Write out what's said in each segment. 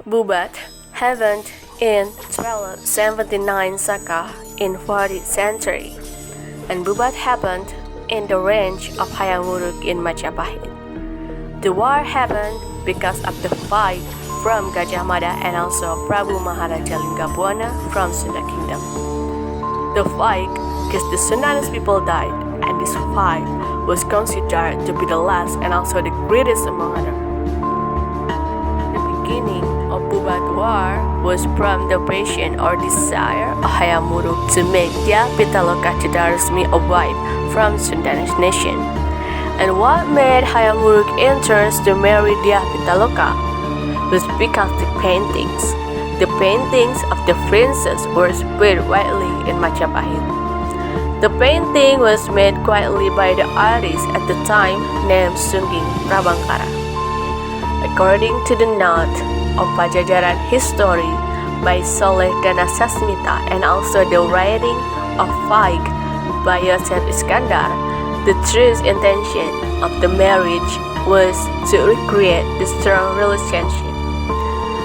Bubat happened in 1279 Saka in 4th century, and Bubat happened in the range of Hayam Wuruk in Majapahit. The war happened because of the fight from Gajah Mada and also Prabu Maharaja Linggabuana from Sunda Kingdom. The fight because the Sundanese people died, and this fight was considered to be the last and also the greatest among others. The beginning of Bubat War was from the passion or desire of Hayam Wuruk to make Dia Pitaloka Cedera Resmi a wife from Sundanese nation. And what made Hayam Wuruk interest to marry Dia Pitaloka was because the paintings of the princess were spread widely in Majapahit. The painting was made quietly by the artist at the time named Sungging Prabangkara. According to the note of Pajajaran history by Soleh Dana Sasmita and also the writing of Faik by Yosef Iskandar, the true intention of the marriage was to recreate the strong relationship.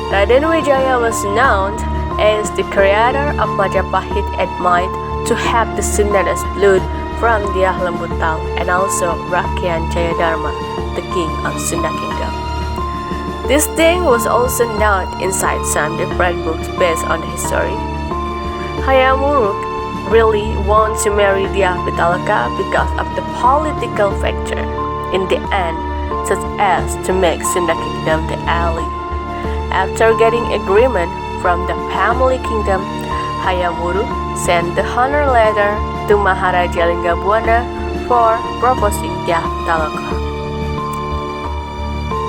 Raden Wijaya was known as the creator of Majapahit admired to have the Sundanese blood from Dyah Lembutal and also Rakyat Jayadharma, the king of Sunda Kingdom. This thing was also noted inside some different books based on the history. Hayam Wuruk really wanted to marry Dyah Pitaloka because of the political factor in the end, such as to make Sunda Kingdom the ally. After getting agreement from the family kingdom, Hayam Wuruk sent the honor letter to Maharaja Linggabuana for proposing Dyah Pitaloka.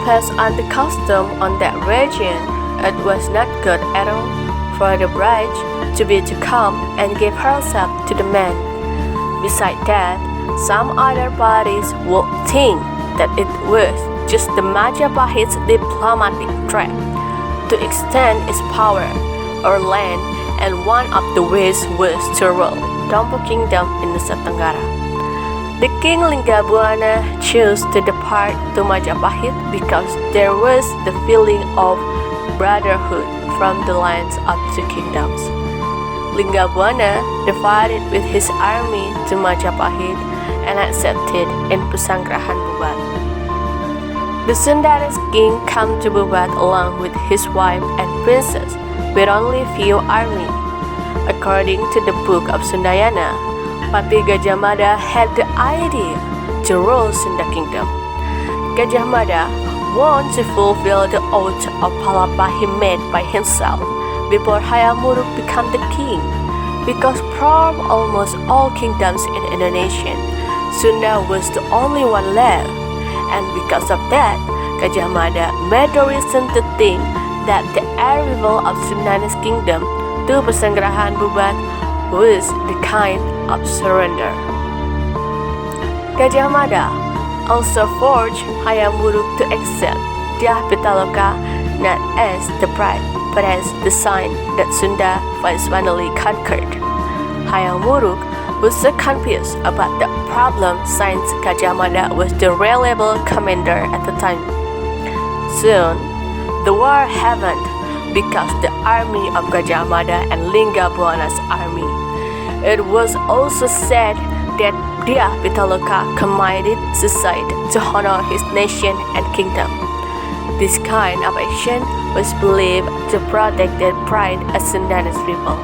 Based on the custom on that region, it was not good at all for the bride to come and give herself to the man. Besides that, some other parties would think that it was just the Majapahit's diplomatic threat to extend its power or land, and one of the ways was to rule Dompu Kingdom in Nusa Tenggara. The King Linggabuana chose to depart to Majapahit because there was the feeling of brotherhood from the lands of two kingdoms. Linggabuana divided with his army to Majapahit and accepted in Pesanggrahan Bubat. The Sundanese king came to Bubat along with his wife and princess with only few army. According to the book of Sundayana, Patih Gajah Mada had the idea to rule Sunda Kingdom. Gajah Mada wanted to fulfill the oath of Palapa he made by himself before Hayam Wuruk became the king, because from almost all kingdoms in Indonesia, Sunda was the only one left. And because of that, Gajah Mada made the reason to think that the arrival of Sundanese kingdom to Pesanggrahan Bubat was the kind of surrender. Gajah Mada also forced Hayam Wuruk to accept Dyah Pitaloka not as the bride, but as the sign that Sunda was finally conquered. Hayam Wuruk was so confused about the problem since Gajah Mada was the reliable commander at the time. Soon, the war happened because the army of Gajah Mada and Linggabuana's army. It was also said that Dyah Pitaloka committed suicide to honor his nation and kingdom. This kind of action was believed to protect their pride as Sundanese people.